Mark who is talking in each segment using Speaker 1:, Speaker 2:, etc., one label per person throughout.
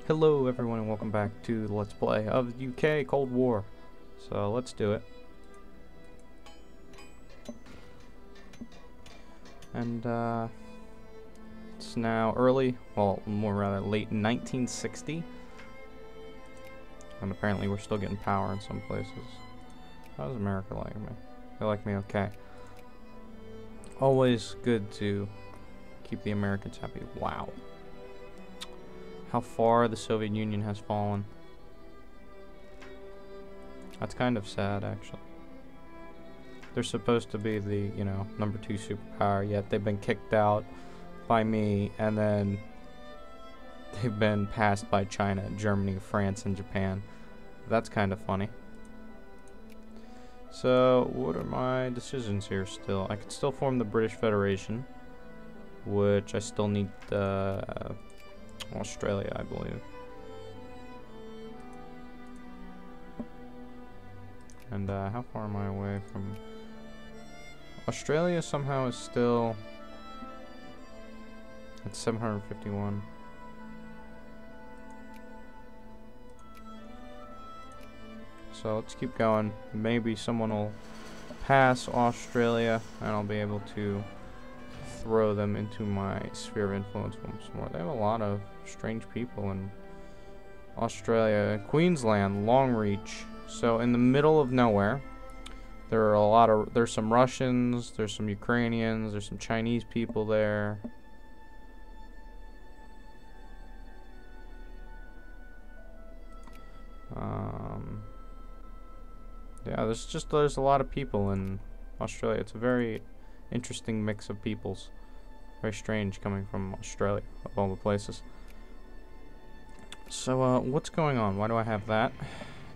Speaker 1: Hello everyone and welcome back to the Let's Play of the UK Cold War. So let's do it. And it's now early, well more rather late 1960. And apparently we're still getting power in some places. How does America like me? They like me okay. Always good to keep the Americans happy. Wow. How far the Soviet Union has fallen. That's kind of sad, actually. They're supposed to be the, number 2 superpower, yet they've been kicked out by me, and then they've been passed by China, Germany, France, and Japan. That's kind of funny. So, what are my decisions here still? I could still form the British Federation, which I still need Australia, I believe. And how far am I away from Australia? Somehow is still at 751. So let's keep going. Maybe someone will pass Australia and I'll be able to throw them into my sphere of influence once more. They have a lot of strange people in Australia. Queensland, long reach. So in the middle of nowhere, there's some Russians, there's some Ukrainians, there's some Chinese people there. Yeah, there's a lot of people in Australia. It's a very interesting mix of peoples. Very strange coming from Australia, of all the places. So, what's going on? Why do I have that?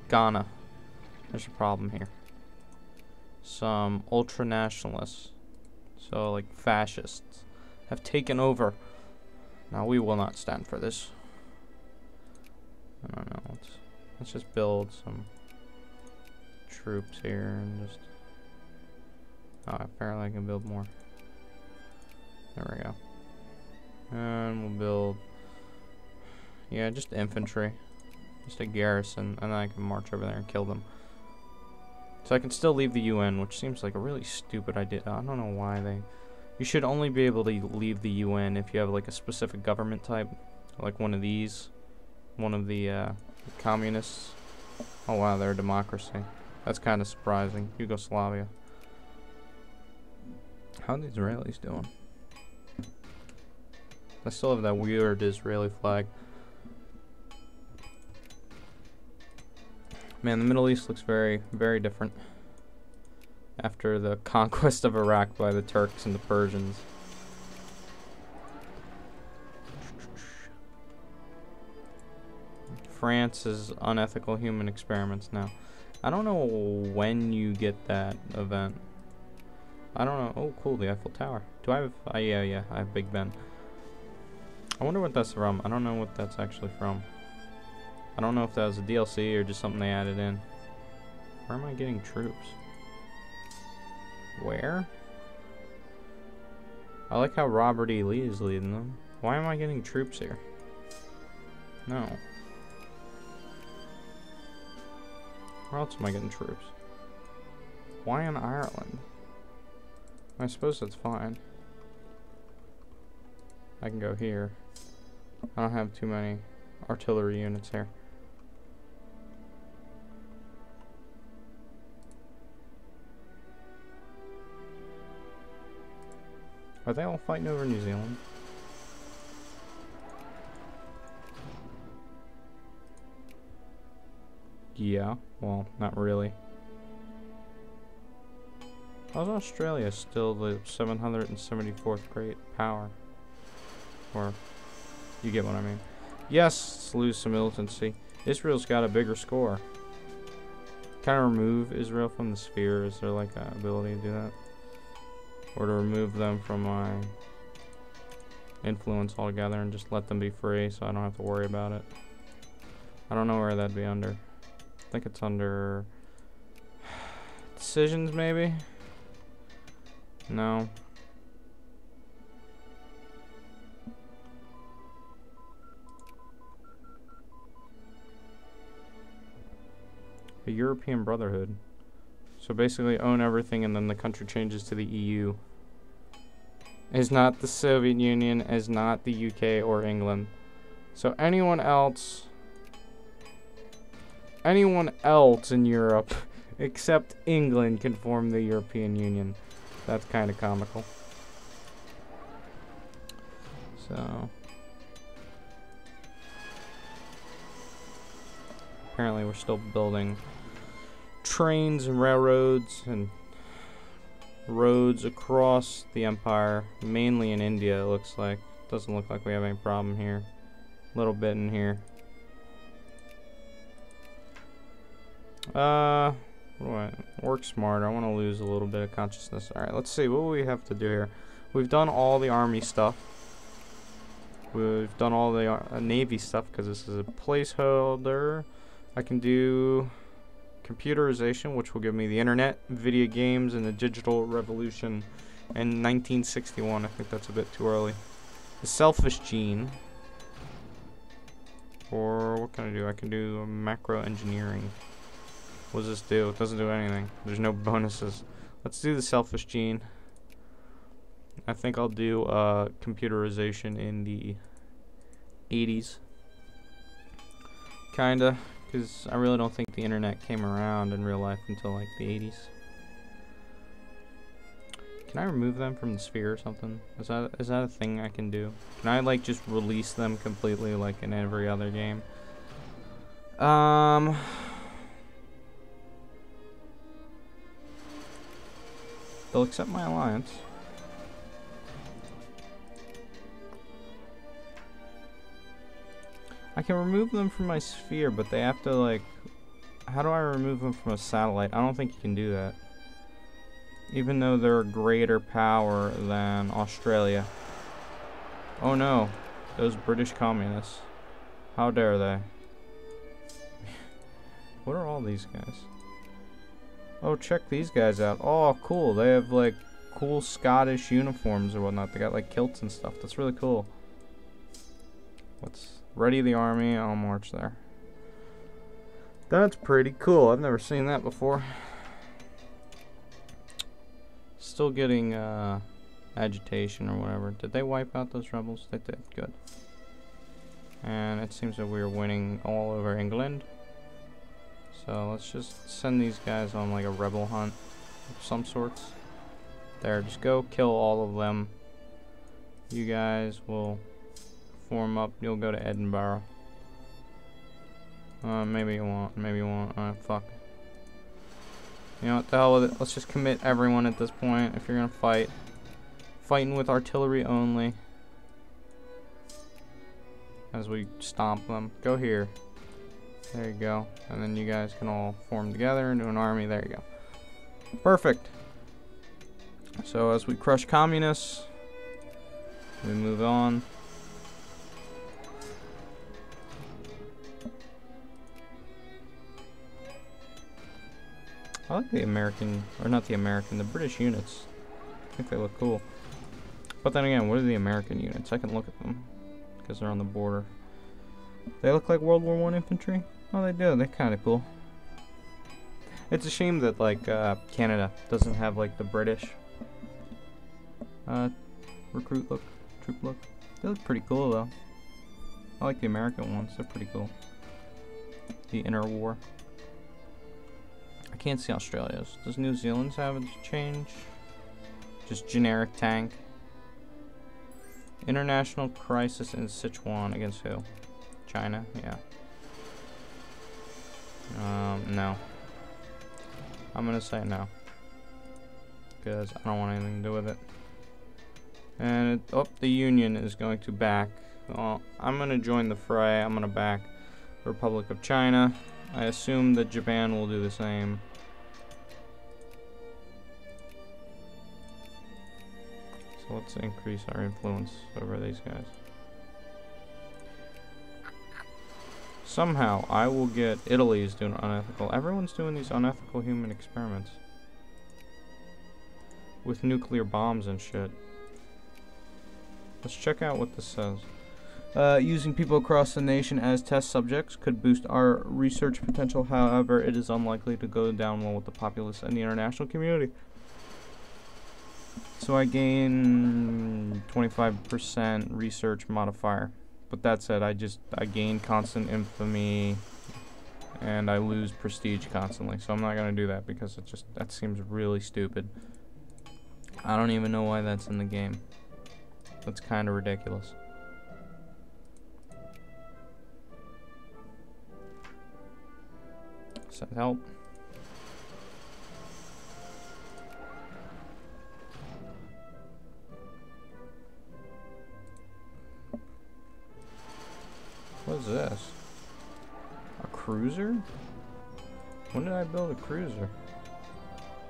Speaker 1: Ghana. There's a problem here. Some ultra-nationalists, so like fascists, have taken over. Now, we will not stand for this. I don't know. Let's just build some troops here and just... Oh, apparently I can build more. There we go. And we'll build... Yeah, just infantry. Just a garrison, and then I can march over there and kill them. So I can still leave the UN, which seems like a really stupid idea. I don't know why they... You should only be able to leave the UN if you have like a specific government type. Like one of these. One of the communists. Oh wow, they're a democracy. That's kind of surprising. Yugoslavia. How are the Israelis doing? I still have that weird Israeli flag. Man, the Middle East looks very, very different after the conquest of Iraq by the Turks and the Persians. France is unethical human experiments now. I don't know when you get that event. I don't know. Oh, cool, the Eiffel Tower. Do I have... yeah, I have Big Ben. I wonder what that's from. I don't know what that's actually from. I don't know if that was a DLC or just something they added in. Where am I getting troops? Where? I like how Robert E. Lee is leading them. Why am I getting troops here? No. Where else am I getting troops? Why in Ireland? I suppose that's fine. I can go here. I don't have too many artillery units here. Are they all fighting over New Zealand? Yeah, well, not really. How's Australia still the 774th great power? Or, you get what I mean. Yes, let's lose some militancy. Israel's got a bigger score. Can I remove Israel from the sphere? Is there like an ability to do that? Or to remove them from my influence altogether and just let them be free so I don't have to worry about it? I don't know where that'd be under. I think it's under decisions, maybe? No. A European Brotherhood. So basically own everything and then the country changes to the EU. Is not the Soviet Union, is not the UK or England. So anyone else in Europe except England can form the European Union. That's kind of comical. So apparently we're still building trains and railroads and roads across the empire, mainly in India. It looks like. Doesn't look like we have any problem here. A little bit in here. What do I work smarter? I want to lose a little bit of consciousness. All right, let's see what we have to do here. We've done all the army stuff. We've done all the navy stuff because this is a placeholder. I can do computerization, which will give me the internet, video games, and the digital revolution in 1961. I think that's a bit too early. The selfish gene. Or what can I do? I can do macro engineering. What does this do? It doesn't do anything. There's no bonuses. Let's do the selfish gene. I think I'll do computerization in the 80s. Kinda. Because I really don't think the internet came around in real life until like the 80s. Can I remove them from the sphere or something? Is that a thing I can do? Can I like just release them completely like in every other game? They'll accept my alliance. I can remove them from my sphere, but they have to like... How do I remove them from a satellite? I don't think you can do that. Even though they're a greater power than Australia. Oh no. Those British communists. How dare they? What are all these guys? Oh, check these guys out. Oh, cool. They have like cool Scottish uniforms or whatnot. They got like kilts and stuff. That's really cool. Let's ready the army. I'll march there. That's pretty cool. I've never seen that before. Still getting agitation or whatever. Did they wipe out those rebels? They did. Good. And it seems that we're winning all over England. So let's just send these guys on like a rebel hunt of some sorts. There, just go kill all of them. You guys will form up. You'll go to Edinburgh. Maybe you won't. Maybe you won't. Fuck. You know what, the hell with it. Let's just commit everyone at this point. If you're gonna fight. Fighting with artillery only. As we stomp them. Go here. There you go. And then you guys can all form together into an army. There you go. Perfect. So as we crush communists, we move on. I like the American, or not the American, the British units. I think they look cool. But then again, what are the American units? I can look at them because they're on the border. They look like World War I infantry. Oh, they do. They're kind of cool. It's a shame that like Canada doesn't have like the British recruit look, troop look. They look pretty cool though. I like the American ones. They're pretty cool. The interwar. I can't see Australia's. Does New Zealand's have a change? Just generic tank. International crisis in Sichuan against who? China? Yeah. No. I'm gonna say no. Because I don't want anything to do with it. And the Union is going to back. Well, I'm gonna join the fray. I'm gonna back the Republic of China. I assume that Japan will do the same. So let's increase our influence over these guys. Somehow, I will get... Italy is doing unethical. Everyone's doing these unethical human experiments. With nuclear bombs and shit. Let's check out what this says. Using people across the nation as test subjects could boost our research potential. However, it is unlikely to go down well with the populace and the international community. So I gain 25% research modifier. But that said, I gain constant infamy and I lose prestige constantly. So I'm not going to do that because that seems really stupid. I don't even know why that's in the game. That's kind of ridiculous. Does that help? What is this? A cruiser? When did I build a cruiser?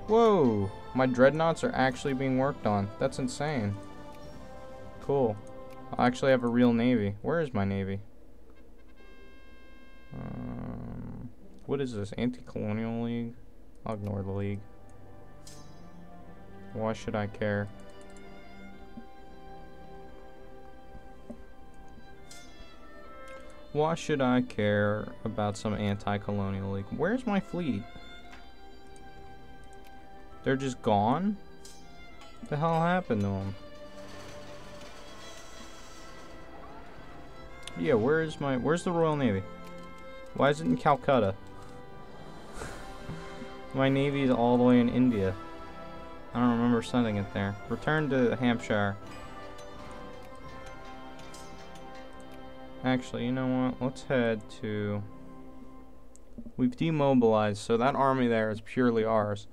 Speaker 1: Whoa! My dreadnoughts are actually being worked on. That's insane. Cool. I actually have a real navy. Where is my navy? What is this? Anti-Colonial League? I'll ignore the league. Why should I care? Why should I care about some anti-colonial league? Where's my fleet? They're just gone? What the hell happened to them? Yeah, where's the Royal Navy? Why is it in Calcutta? My Navy is all the way in India. I don't remember sending it there. Return to Hampshire. Actually, you know what? Let's head to... We've demobilized, so that army there is purely ours.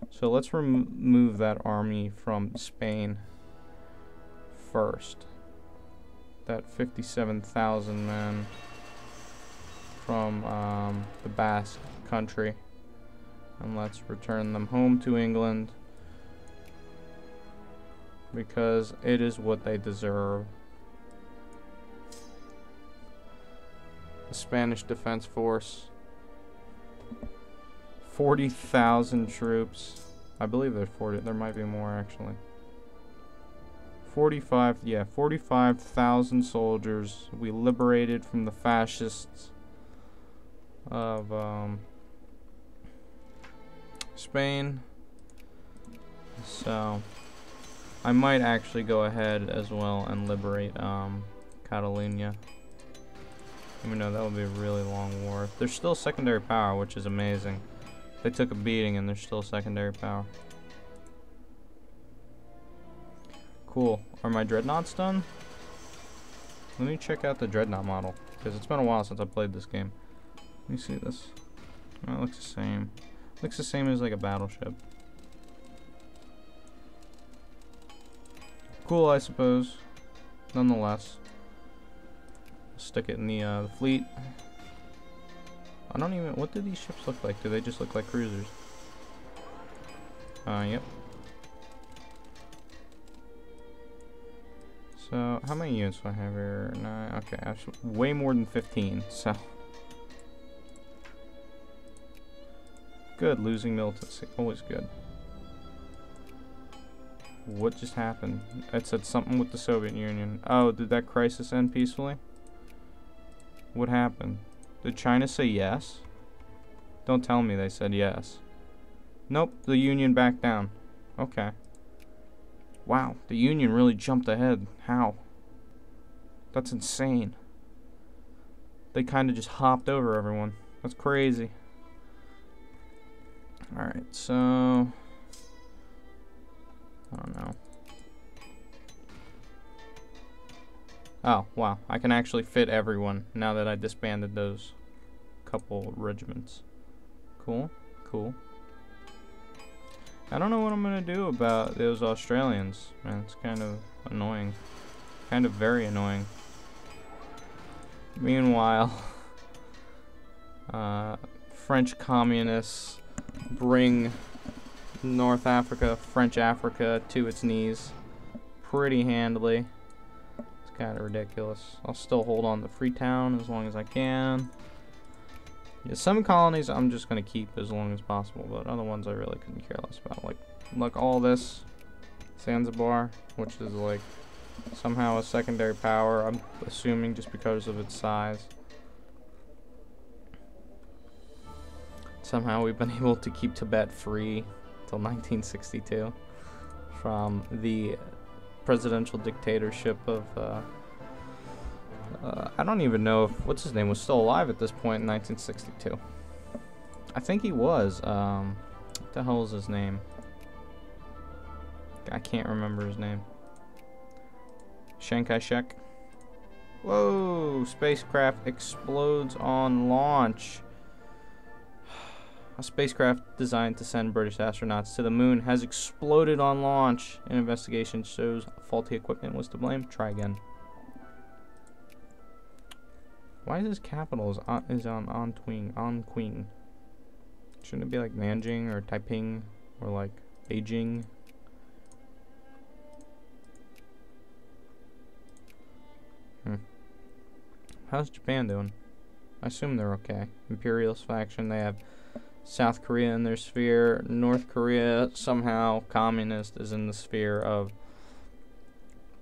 Speaker 1: So let's remove that army from Spain first. That 57,000 men from the Basque country. And let's return them home to England. Because it is what they deserve. The Spanish Defense Force. 40,000 troops. I believe there's 40. There might be more actually. 45,000 soldiers we liberated from the fascists of Spain. So I might actually go ahead as well and liberate Catalonia. Even though that would be a really long war. There's still secondary power, which is amazing. They took a beating and there's still secondary power. Cool. Are my dreadnoughts done? Let me check out the dreadnought model, because it's been a while since I played this game. Let me see this. Oh, it looks the same. It looks the same as like a battleship. Cool, I suppose. Nonetheless. Stick it in the fleet. I don't even... What do these ships look like? Do they just look like cruisers? Yep. So, how many units do I have here? 9. Okay, actually, way more than 15, so... Good, losing militancy. Always good. What just happened? It said something with the Soviet Union. Oh, did that crisis end peacefully? What happened? Did China say yes? Don't tell me they said yes. Nope, the Union backed down. Okay. Wow, the Union really jumped ahead. How? That's insane. They kind of just hopped over everyone. That's crazy. Alright, so... I don't know. Oh, wow. I can actually fit everyone now that I disbanded those couple regiments. Cool, cool. I don't know what I'm gonna do about those Australians. Man, it's kind of annoying. Kind of very annoying. Meanwhile, French communists bring North Africa, French Africa, to its knees pretty handily. It's kind of ridiculous. I'll still hold on to Freetown as long as I can. Yeah, some colonies I'm just gonna keep as long as possible, but other ones I really couldn't care less about. Like all this Zanzibar, which is like Somehow a secondary power, I'm assuming just because of its size. Somehow we've been able to keep Tibet free till 1962 from the presidential dictatorship of, I don't even know if, what's his name, was still alive at this point in 1962. I think he was. What the hell is his name? I can't remember his name. Chiang Kai-shek. Whoa! Spacecraft explodes on launch. A spacecraft designed to send British astronauts to the moon has exploded on launch. An investigation shows faulty equipment was to blame. Try again. Why is his capital is on Queen? Shouldn't it be like Nanjing or Taiping or like Beijing? How's Japan doing? I assume they're okay. Imperialist faction, they have South Korea in their sphere. North Korea, somehow communist, is in the sphere of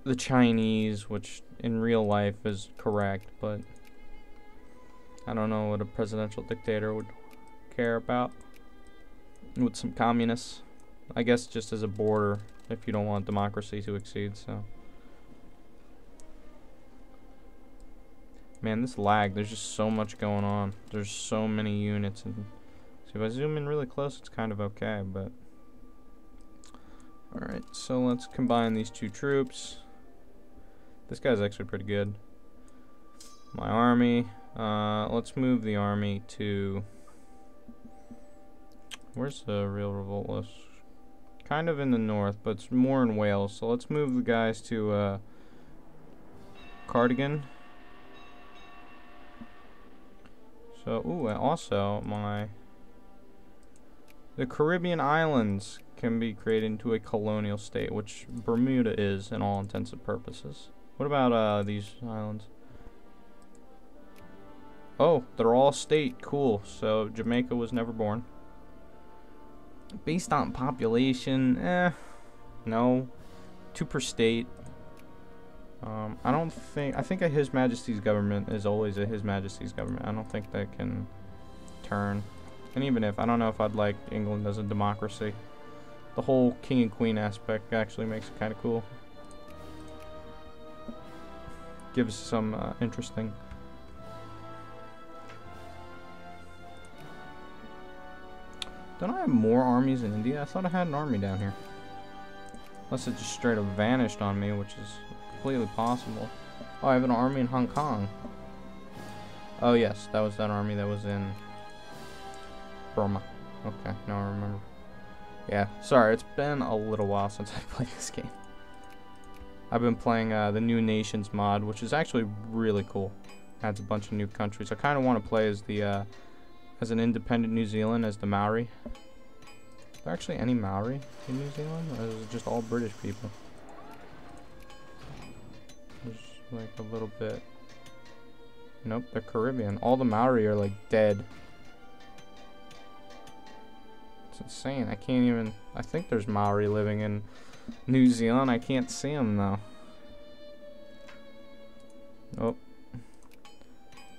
Speaker 1: the Chinese, which in real life is correct, but I don't know what a presidential dictator would care about with some communists. I guess just as a border if you don't want democracy to exceed, so. Man, this lag, there's just so much going on. There's so many units, and so if I zoom in really close, it's kind of okay, but alright, so let's combine these two troops. This guy's actually pretty good. My army, let's move the army to, where's the real revolt list? Kind of in the north, but it's more in Wales, so let's move the guys to Cardigan. So, ooh, and also the Caribbean islands can be created into a colonial state, which Bermuda is in all intents and purposes. What about these islands? Oh, they're all state. Cool. So Jamaica was never born. Based on population, no. 2 per state. I think a His Majesty's government is always a His Majesty's government. I don't think they can turn. And even if, I don't know if I'd like England as a democracy. The whole king and queen aspect actually makes it kind of cool. Gives some interesting. Don't I have more armies in India? I thought I had an army down here. Unless it just straight up vanished on me, which is completely possible. Oh, I have an army in Hong Kong. Oh yes, that was that army that was in Burma. Okay, now I remember. Yeah, sorry, it's been a little while since I played this game. I've been playing the New Nations mod, which is actually really cool. Adds a bunch of new countries. I kind of want to play as the as an independent New Zealand, as the Maori. Are there actually any Maori in New Zealand, or is it just all British people? There's like a little bit. Nope, they're Caribbean. All the Maori are like dead. It's insane. I can't even. I think there's Maori living in New Zealand. I can't see them though. Oh.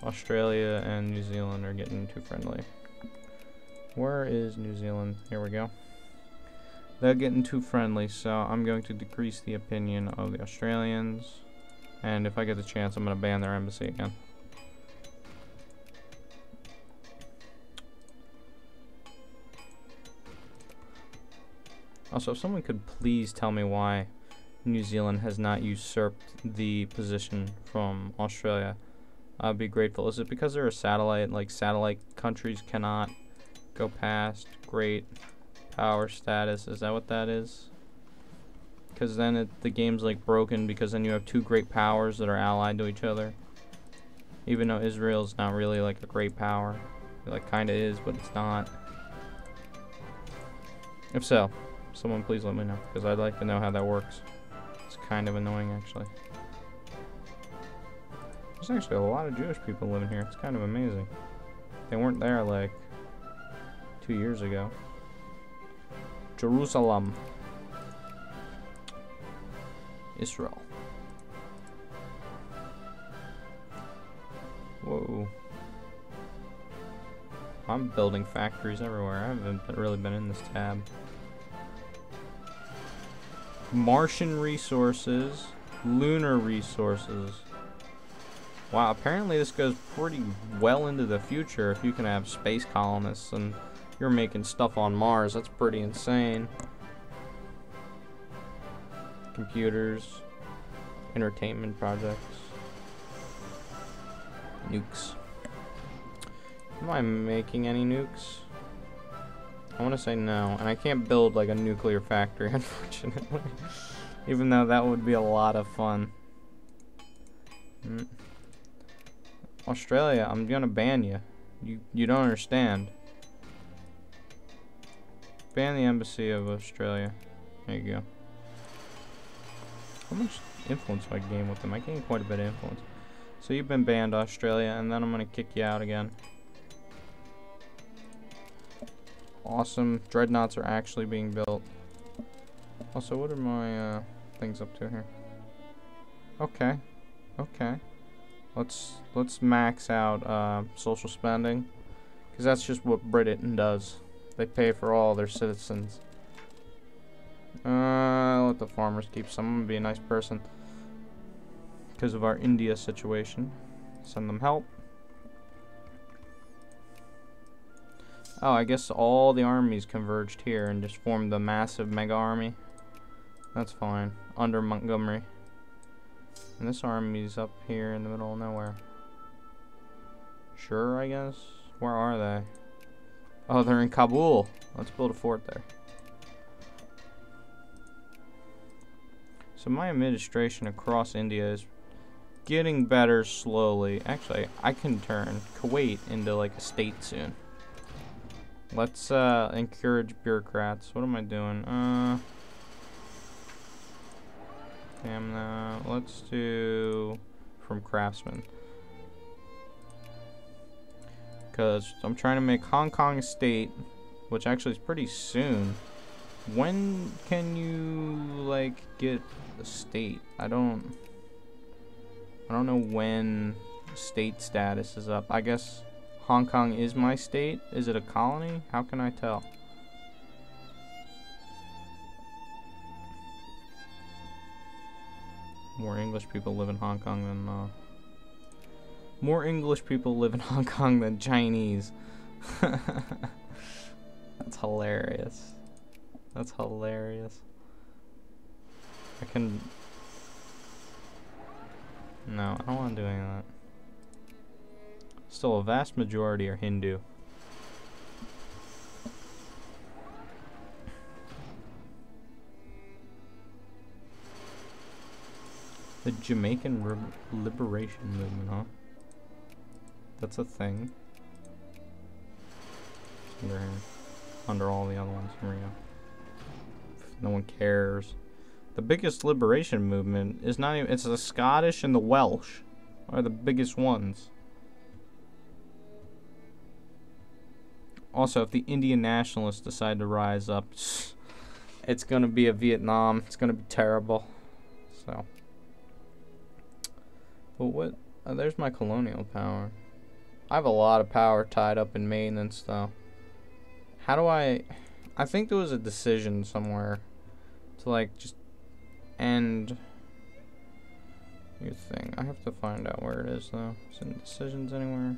Speaker 1: Australia and New Zealand are getting too friendly. Where is New Zealand? Here we go. They're getting too friendly, so I'm going to decrease the opinion of the Australians. And if I get the chance, I'm going to ban their embassy again. Also, if someone could please tell me why New Zealand has not usurped the position from Australia, I'd be grateful. Is it because they're a satellite? Like, satellite countries cannot go past great power status? Is that what that is? Because then the game's like broken, because then you have 2 great powers that are allied to each other. Even though Israel's not really like a great power. It like kind of is, but it's not. If so, someone please let me know, because I'd like to know how that works. It's kind of annoying, actually. There's actually a lot of Jewish people living here. It's kind of amazing. They weren't there like 2 years ago. Jerusalem. Israel. Whoa. I'm building factories everywhere. I haven't really been in this tab. Martian resources. Lunar resources. Wow, apparently this goes pretty well into the future if you can have space colonists and you're making stuff on Mars. That's pretty insane. Computers. Entertainment projects. Nukes. Am I making any nukes? I want to say no. And I can't build like a nuclear factory, unfortunately. Even though that would be a lot of fun. Australia, I'm gonna ban you. You don't understand. Ban the embassy of Australia. There you go. How much influence do I gain with them? I gain quite a bit of influence. So you've been banned, Australia, and then I'm gonna kick you out again. Awesome. Dreadnoughts are actually being built. Also, what are my things up to here? Okay. Okay. Let's max out social spending, because that's just what Britain does. They pay for all their citizens. Let the farmers keep some. I'm gonna be a nice person because of our India situation. Send them help. Oh, I guess all the armies converged here and just formed the massive mega army. That's fine. Under Montgomery. And this army's up here in the middle of nowhere. Sure, I guess. Where are they? Oh, they're in Kabul. Let's build a fort there. So my administration across India is getting better slowly. Actually, I can turn Kuwait into like a state soon. Let's encourage bureaucrats. What am I doing? Damn that. Let's do from craftsmen. Because I'm trying to make Hong Kong a state, which actually is pretty soon. When can you like get a state? I don't know when state status is up. I guess Hong Kong is my state. Is it a colony? How can I tell? More English people live in Hong Kong than more English people live in Hong Kong than Chinese. That's hilarious. That's hilarious. I can... No, I don't want to do any of that. Still, a vast majority are Hindu. The Jamaican Liberation Movement, huh? That's a thing. Under here. Under all the other ones. Here we go. No one cares. The biggest liberation movement is not even... It's the Scottish and the Welsh are the biggest ones. Also, if the Indian nationalists decide to rise up, it's going to be a Vietnam. It's going to be terrible. So... But what? There's my colonial power. I have a lot of power tied up in maintenance, though. How do I think there was a decision somewhere to, like, just end your thing. I have to find out where it is, though. Is it in decisions anywhere?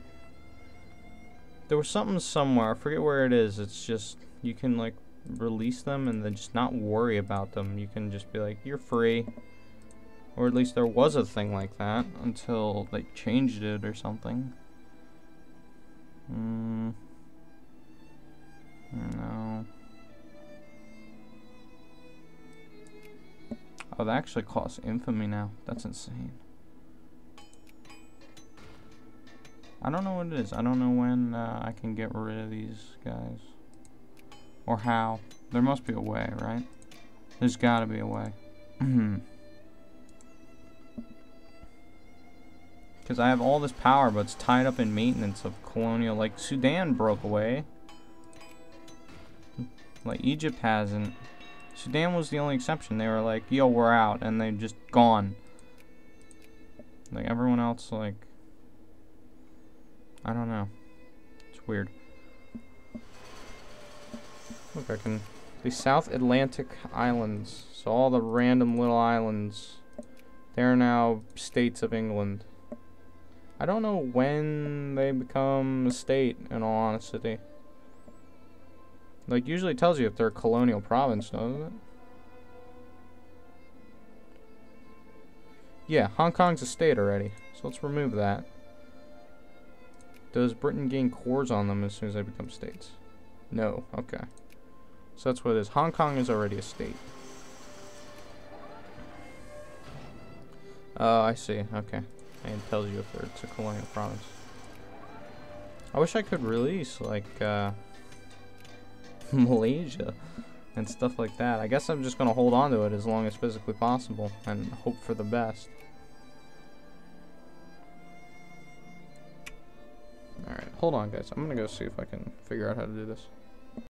Speaker 1: There was something somewhere. I forget where it is. It's just, you can, like, release them and then just not worry about them. You can just be like, you're free. Or at least there was a thing like that until they changed it or something. No. Oh, that actually costs infamy now. That's insane. I don't know what it is. I don't know when I can get rid of these guys. Or how. There must be a way, right? There's gotta be a way. Because I have all this power, but it's tied up in maintenance of colonial. Like, Sudan broke away. Like, Egypt hasn't. Sudan was the only exception. They were like, yo, we're out. And they just gone. Like, everyone else, like... I don't know. It's weird. Look, I can... The South Atlantic Islands. So all the random little islands. They're now states of England. I don't know when they become a state, in all honesty. Like, usually tells you if they're a colonial province, doesn't it? Yeah, Hong Kong's a state already. So let's remove that. Does Britain gain cores on them as soon as they become states? No. Okay. So that's what it is. Hong Kong is already a state. Oh, I see. Okay. And it tells you if it's a colonial province. I wish I could release, like, Malaysia and stuff like that. I guess I'm just going to hold on to it as long as physically possible and hope for the best. Alright, hold on, guys. I'm going to go see if I can figure out how to do this.